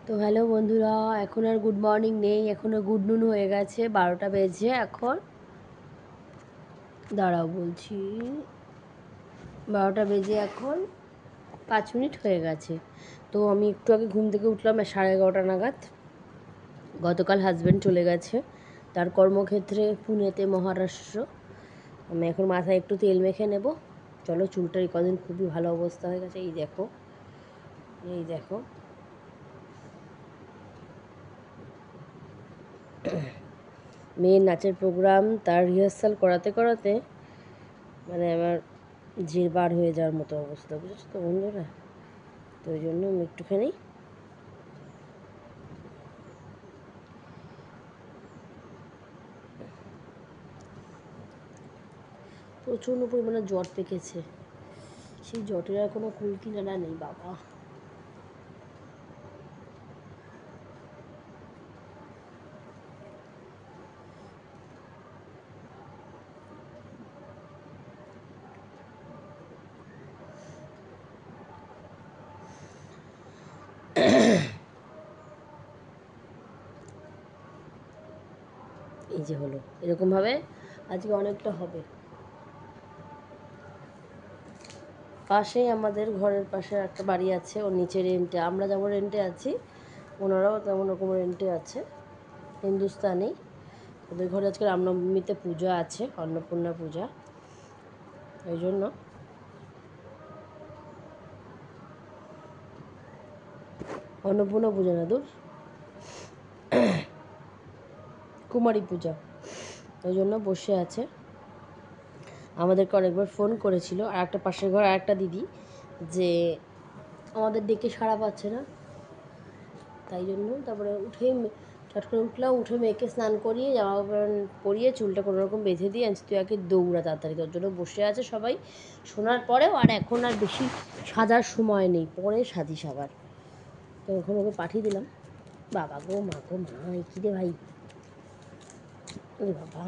তো হ্যালো বন্ধুরা, এখন আর গুড মর্নিং নেই, এখনও গুড নুন হয়ে গেছে। 12টা বেজে এখন দাঁড়াও বলছি, 12টা বেজে এখন 5 মিনিট হয়ে গেছে। তো আমি একটু আগে ঘুম থেকে উঠলাম 11:30 নাগাদ। গতকাল হাজব্যান্ড চলে গেছে তার কর্মক্ষেত্রে পুনেতে, মহারাষ্ট্র। আমি এখন মাথায় একটু তেল মেখে নেব। চলো, চুলটার এই কদিন খুবই ভালো অবস্থা হয়ে গেছে। এই দেখো, এই দেখো। মেয়ের নাচের প্রোগ্রাম, তার রিহার্সাল করাতে করাতে মানে আমার জির বার হয়ে যাওয়ার মতো অবস্থা, বুঝেছো তো বন্ধুরা। তো ওই জন্য আমি একটুখানি প্রচণ্ড পরিমাণে জ্বর পেকেছে। সেই জ্বরের আর কোনো কুল কিনারা নেই বাবা। এই যে হলো এরকমভাবে আজকে অনেকটা হবে। পাশেই আমাদের ঘরের পাশে একটা বাড়ি আছে, ওর নিচে রেন্টে, আমরা যেমন রেন্টে আছি ওনারাও তেমন রকম রেন্টে আছে, হিন্দুস্তানি। ওদের ঘরে আজকে রামনবমীতে পূজা আছে, অন্নপূর্ণা পূজা। ওই জন্য অন্নপূর্ণা পূজা না, দূর, কুমারী পূজা। ওই জন্য বসে আছে। আমাদেরকে অনেকবার ফোন করেছিল, আর একটা পাশের ঘর আর একটা দিদি, যে আমাদের ডেকে সাড়া পাচ্ছে না। তাই জন্য তারপরে চট করে উঠলাম, উঠে মেয়েকে স্নান করিয়ে জামা কাপড় পরিয়ে চুলটা কোনোরকম বেঁধে দিয়ে আনছি, তুই আগে দৌড়া তাড়াতাড়ি। তোর জন্য বসে আছে সবাই শোনার পরেও। আর এখন আর বেশি সাজার সময় নেই, পরে সাজিস আবার। তো এখন ওকে পাঠিয়ে দিলাম। বাবা গো, মা গো মা, কী রে ভাই, বাবা,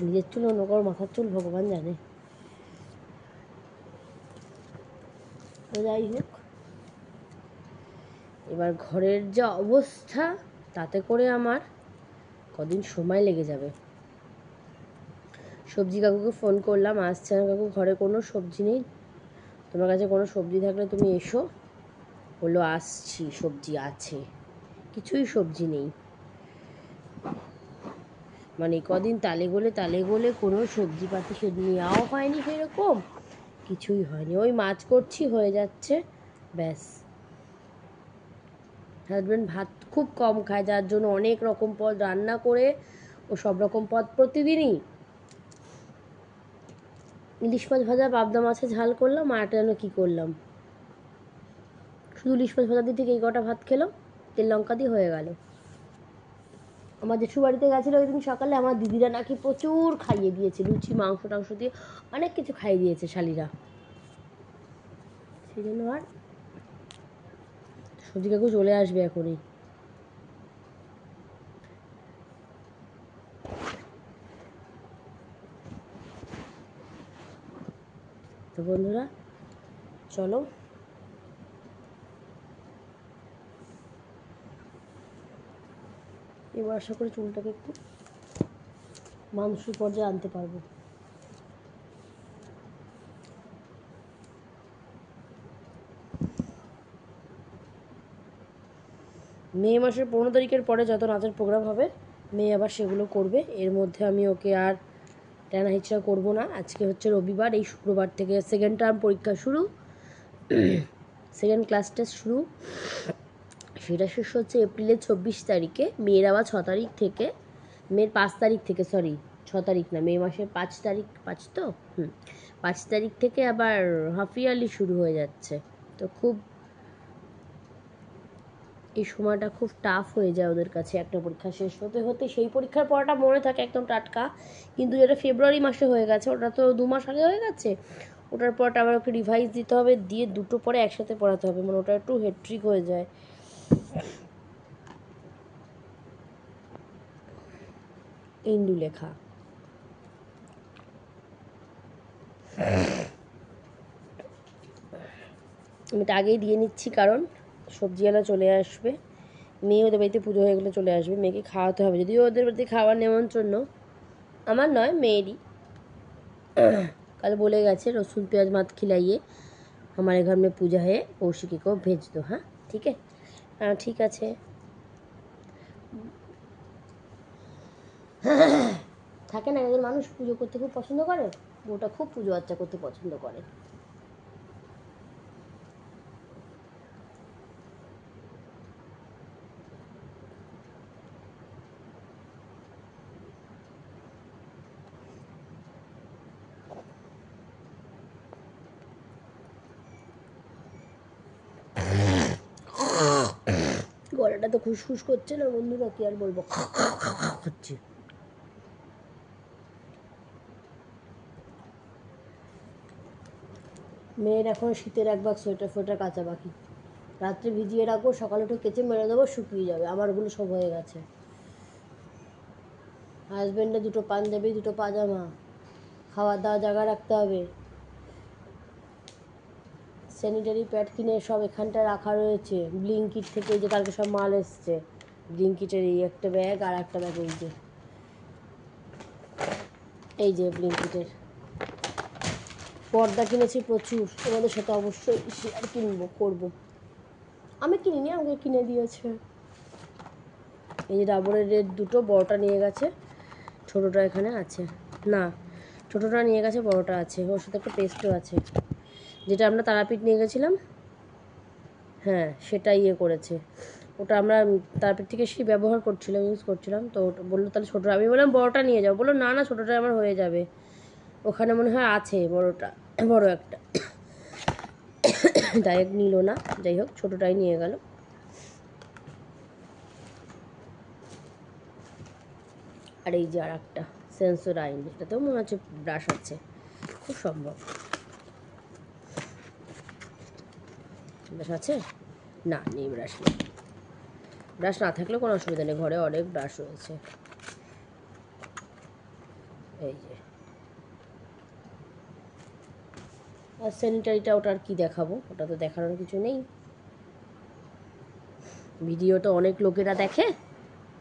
নিজের চুল অন্য কারোর মাথার চুল ভগবান জানে। তো যাই হোক, এবার ঘরের যা অবস্থা, তাতে করে আমার কদিন সময় লেগে যাবে। সবজি কাকুকে ফোন করলাম, আসছে না কাকু, ঘরে কোনো সবজি নেই, তোমার কাছে কোনো সবজি থাকলে তুমি এসো। বললো আসছি, সবজি আছে, কিছুই সবজি নেই। মানে কদিন তালে গোলে কোনো সবজি পাতি সে নেওয়াও হয়নি, সেরকম কিছুই হয়নি। ওই মাছ করছি, হয়ে যাচ্ছে, ব্যাস। হাজব্যান্ড ভাত খুব কম খায়, যার জন্য অনেক রকম পদ রান্না করে ও সব রকম পদ প্রতিদিনই। ইলিশ মাছ ভাজা, পাবদা মাছের ঝাল করলাম, আর একটা যেন কী করলাম, শুধু ইলিশ মাছ ভাজা দিয়ে থেকে এই কটা ভাত খেলো, তেল লঙ্কা দিয়ে হয়ে গেল। আমার জেঠুর বাড়িতে গেছিলো ওই দিন সকালে, আমার দিদিরা নাকি প্রচুর খাইয়ে দিয়েছে, লুচি মাংস টাংস দিয়ে অনেক কিছু খাইয়ে দিয়েছে শালিরা। সেই জন্য আর সবজি কাকু চলে আসবে এখনই। তো বন্ধুরা চলো, এবার আশা করি চুলটাকে একটু মাংসের পর্যায়ে আনতে পারবো। মে মাসের 15 তারিখের পরে যত নাচের প্রোগ্রাম হবে, মেয়ে আবার সেগুলো করবে। এর মধ্যে আমি ওকে আর টানা হিচড়া করবো না। আজকে হচ্ছে রবিবার, এই শুক্রবার থেকে সেকেন্ড টার্ম পরীক্ষা শুরু, সেকেন্ড ক্লাস টেস্ট শুরু। সেটা শেষ হচ্ছে এপ্রিলের 24 তারিখে। মেয়ের আবার 6 তারিখ থেকে, মেয়ের 5 তারিখ থেকে, সরি 6 তারিখ না, মে মাসের 5 তারিখ, 5 তো 5 তারিখ থেকে আবার হাফ ইয়ারলি শুরু হয়ে যাচ্ছে। তো খুব এই সময়টা খুব টাফ হয়ে যায় ওদের কাছে। একটা পরীক্ষা শেষ হতে হতে সেই পরীক্ষার পড়াটা মনে থাকে একদম টাটকা, কিন্তু যেটা ফেব্রুয়ারি মাসে হয়ে গেছে ওটা তো 2 মাস আগে হয়ে গেছে। ওটার পরটা আবার ওকে রিভাইজ দিতে হবে, দিয়ে দুটো পরে একসাথে পড়াতে হবে, মানে ওটা একটু হেট্রিক হয়ে যায়। ইন্দু লেখা, আমি এটা আগেই দিয়ে নিচ্ছি, কারণ সবজিওয়ালা চলে আসবে, মেয়ে ওদের বাড়িতে পুজো হয়ে গেলে চলে আসবে, মেয়েকে খাওয়াতে হবে, যদিও ওদের বাড়িতে খাওয়ার নেমন্ত্রণ আমার নয়, মেয়েরই। कल बोले गए रसून प्याज मत खिलाइए, हमारे घर में पूजा है, कौशिकी को भेज दो। हाँ ठीक है, हाँ ठीक আছে। থাকে না একজন মানুষ পুজো করতে খুব পছন্দ করে, বউটা খুব পুজো আচ্চা করতে পছন্দ করে। গলাটা তো খুশখুশ করছে না বন্ধুরা, কি আর বলবো, হচ্ছে। মেয়ের এখন শীতের এক ভাগ সোয়েটার ফোয়েটার কাচা বাকি, রাত্রে ভিজিয়ে রাখবো, সকালে একটু কেচে মেরে দেবো, শুকিয়ে যাবে। আমারগুলো সব হয়ে গেছে। হাজব্যান্ডের দুটো পাঞ্জাবি, দুটো পাজামা, খাওয়ার দাওয়া জায়গা রাখতে হবে, স্যানিটারি প্যাড কিনে সব এখানটা রাখা রয়েছে। ব্লিঙ্কিট থেকে যে কালকে সব মাল এসছে, ব্লিঙ্কিটের এই একটা ব্যাগ আর একটা ব্যাগ, এই যে ব্লিঙ্কিটের পর্দা কিনেছি প্রচুর, তোমাদের সাথে অবশ্যই শেয়ার করবো। আমি কিনিনি, আমাকে কিনে দিয়েছে। এই যে ডাবরের রেড দুটো, বড়টা নিয়ে গেছে, ছোটোটা এখানে আছে। না, ছোটোটা নিয়ে গেছে, বড়টা আছে, ওর সাথে একটা পেস্টও আছে, যেটা আমরা তারাপীঠ নিয়ে গেছিলাম। হ্যাঁ সেটা করেছে, ওটা আমরা তারাপীঠ থেকে এসে ব্যবহার করছিলাম, ইউজ করছিলাম, তো ওটা বললো তাহলে ছোটোটা, আমি বললাম বড়টা নিয়ে যাও, বললো না না ছোটোটা আমার হয়ে যাবে, ওখানে মনে হয় আছে বড়টা, বড় একটা। ডাইরেক্ট নিল না, যাই হোক ছোটোটাই নিয়ে গেল। আর এই যে আর একটা সেন্সোডাইন, এটাতেও মনে হচ্ছে ব্রাশ আছে, খুব সম্ভব। ব্রাশ আছে? না, নেই ব্রাশ, নেই। ব্রাশ না থাকলেও কোনো অসুবিধা নেই, ঘরে অনেক ব্রাশ রয়েছে। এই যে আর স্যানিটারিটা, ওটা আর কি দেখাবো, ওটা তো দেখানোর কিছু নেই, ভিডিও তো অনেক লোকেরা দেখে,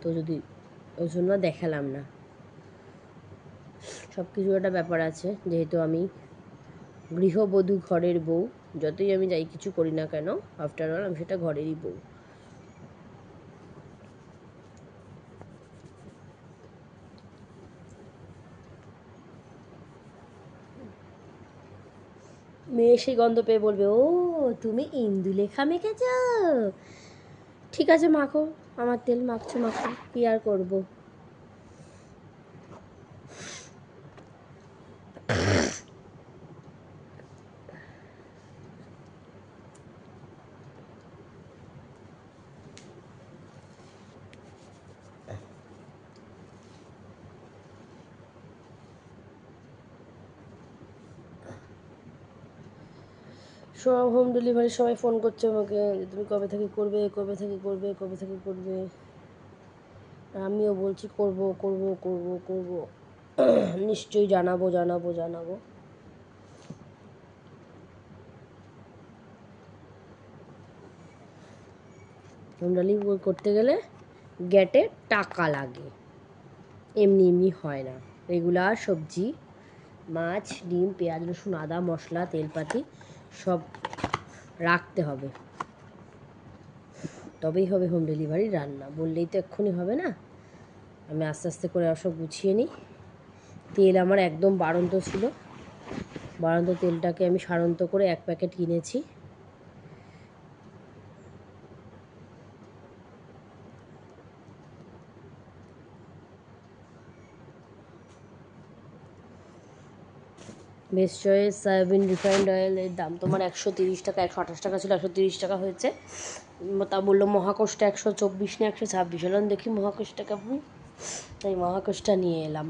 তো যদি ওই জন্য দেখালাম না। সব কিছু একটা ব্যাপার আছে, যেহেতু আমি গৃহবধূ, ঘরের বউ, যতই আমি যাই কিছু করি না কেন, আফটার অল আমি সেটা ঘরেরই বউ। মেয়ে সেই গন্ধ পেয়ে বলবে, ও তুমি ইন্দুলেখা মেখেছ, ঠিক আছে মাখো, আমার তেল মাখছো মাখো, কি আর করবো। সব হোম ডেলিভারি সবাই ফোন করছে আমাকে, তুমি কবে থেকে করবে, কবে থেকে করবে, কবে থেকে করবে। আমিও বলছি করব করব করব করব, নিশ্চয়ই জানাবো জানাবো জানাবো। হোম ডেলিভারি করতে গেলে গ্যাটে টাকা লাগে, এমনি এমনি হয় না। রেগুলার সবজি, মাছ, ডিম, পেঁয়াজ, রসুন, আদা, মশলা, তেলপাতি সব রাখতে হবে, তবেই হবে হোম ডেলিভারি রান্না, বললেই তো এক্ষুনি হবে না। আমি আস্তে আস্তে করে সব গুছিয়ে নিই। তেল আমার একদম বাড়ন্ত ছিল, বাড়ন্ত তেলটাকে আমি সারন্ত করে 1 প্যাকেট কিনেছি। বেস্ট চয়েস সয়াবিন রিফাইন্ড অয়েলের দাম তোমার 130 টাকা, 128 টাকা ছিল, 130 টাকা হয়েছে। তা বললো মহাকোষটা 124 না 126, এলাম দেখি মহাকোষটা কেমন, তাই মহাকোষটা নিয়ে এলাম।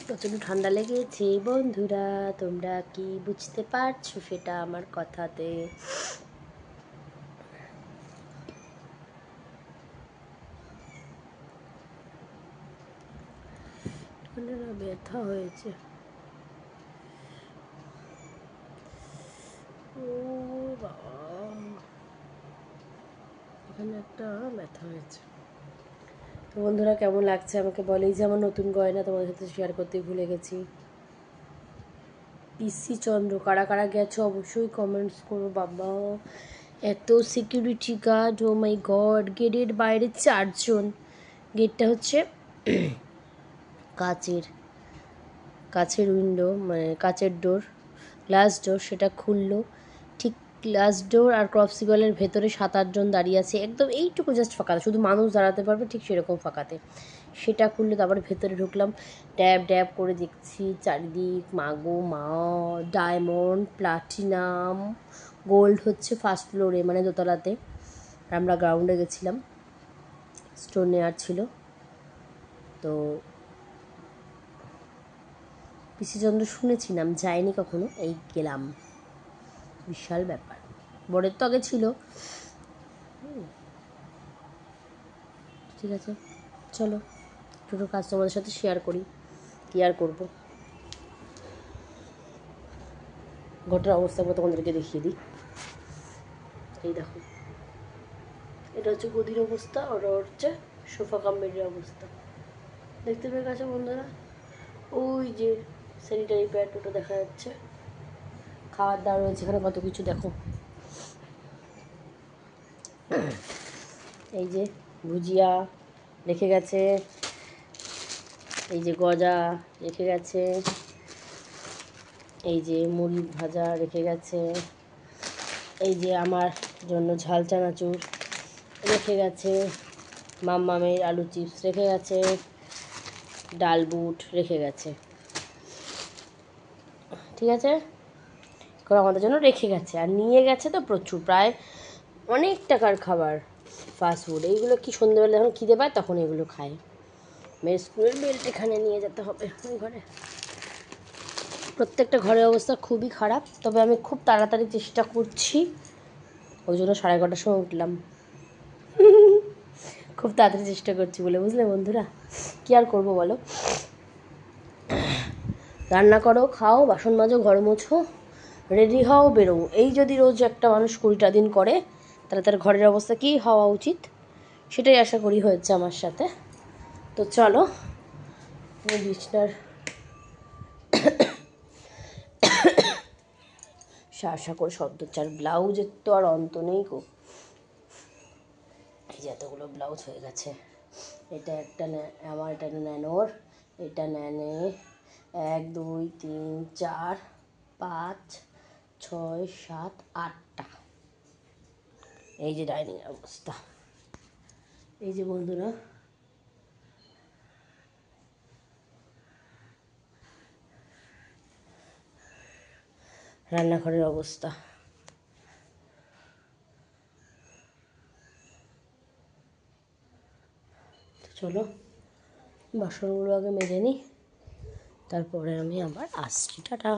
প্রচণ্ড ঠান্ডা লেগেছে বন্ধুরা, তোমরা কি বুঝতে পারছো সেটা আমার কথাতে? ঠান্ডা ব্যথা হয়েছে, ও বাবা। এখানে একটা ব্যথা হয়েছে। তো বন্ধুরা কেমন লাগছে আমাকে বলেই, যে আমার নতুন গয়না তোমাদের সাথে শেয়ার করতে ভুলে গেছি। পিসি চন্দ্র, কারা কারা গেছো অবশ্যই কমেন্টস করো। বাবা এত সিকিউরিটি গার্ড, ও মাই গড। গেটের বাইরে 4 জন। গেটটা হচ্ছে কাচের উইন্ডো, মানে কাচের ডোর, গ্লাস ডোর, সেটা খুললো। ঠিক গ্লাস ডোর আর ক্রপসিবলের ভেতরে 7-8 জন দাঁড়িয়ে আছে, একদম এইটুকু জাস্ট ফাঁকাতে, শুধু মানুষ দাঁড়াতে পারবে ঠিক সেরকম ফাঁকাতে। সেটা খুললে তারপরে ভেতরে ঢুকলাম। ড্যাব ড্যাব করে দেখছি চারিদিক, মাগো মা, ডায়মন্ড, প্লাটিনাম, গোল্ড হচ্ছে ফার্স্ট ফ্লোরে, মানে দোতলাতে। আর আমরা গ্রাউন্ডে গেছিলাম, স্টোন নেওয়ার ছিল। তো পিসি চন্দ্র শুনেছিলাম, যাইনি কখনো, এই গেলাম। বিশাল ব্যাপার। বরের তো আগে ছিল। ঠিক আছে, চলো দুটো কাজ তোমাদের সাথে শেয়ার করি। কি আর করবো, ঘরটার অবস্থা তোমাদেরকে দেখিয়ে দিই। এই দেখো, এটা হচ্ছে গদির অবস্থা, ওটা হচ্ছে সোফা কাম বেডের অবস্থা। দেখতে পেয়ে গেছে বন্ধুরা? ওই যে স্যানিটারি প্যাড, ওটা দেখা যাচ্ছে। খাওয়ার দাওয়ার রয়েছে এখানে কত কিছু, দেখো। এই যে ভুজিয়া রেখে গেছে, এই যে গজা রেখে গেছে, এই যে মুড়ি ভাজা রেখে গেছে, এই যে আমার জন্য ঝাল চানাচুর রেখে গেছে, মামের আলু চিপস রেখে গেছে, ডাল বুট রেখে গেছে। ঠিক আছে, করে আমাদের জন্য রেখে গেছে। আর নিয়ে গেছে তো প্রচুর, প্রায় অনেক টাকার খাবার, ফাস্টফুড। এইগুলো কি সন্ধ্যেবেলা যখন খিদে পায় তখন এগুলো খায়। মেয়ের স্কুলের বেল্ট এখানে নিয়ে যেতে হবে ওই ঘরে। প্রত্যেকটা ঘরের অবস্থা খুবই খারাপ, তবে আমি খুব তাড়াতাড়ি চেষ্টা করছি, ওই জন্য 11:30টার সময় উঠলাম। খুব তাড়াতাড়ি চেষ্টা করছি বলে, বুঝলে বন্ধুরা? কী আর করবো বলো? রান্না করো, খাও, বাসন মাজো, ঘর মোছো, রেডি হও, বেরো। এই যদি রোজ একটা মানুষ 20টা দিন করে, তাহলে তার ঘরের অবস্থা কী হওয়া উচিত, সেটাই আশা করি হয়েছে আমার সাথে। তো চলো, বিছনার শাসা করে শব্দ হচ্ছে। আর ব্লাউজের তো আর অন্ত নেই গো। এই যে এতগুলো ব্লাউজ হয়ে গেছে। এটা একটা আমার, এটা ন্যানোর, এটা ন্যানে 1 2 3 4 5 6 7 8টা। এই যে ডাইনিং অবস্থা। এই যে বন্ধুরা, রান্নাঘরের অবস্থা। চলো বাসনগুলো আগে মেজে নিই, তারপরে আমি আবার আসছি। টাটা।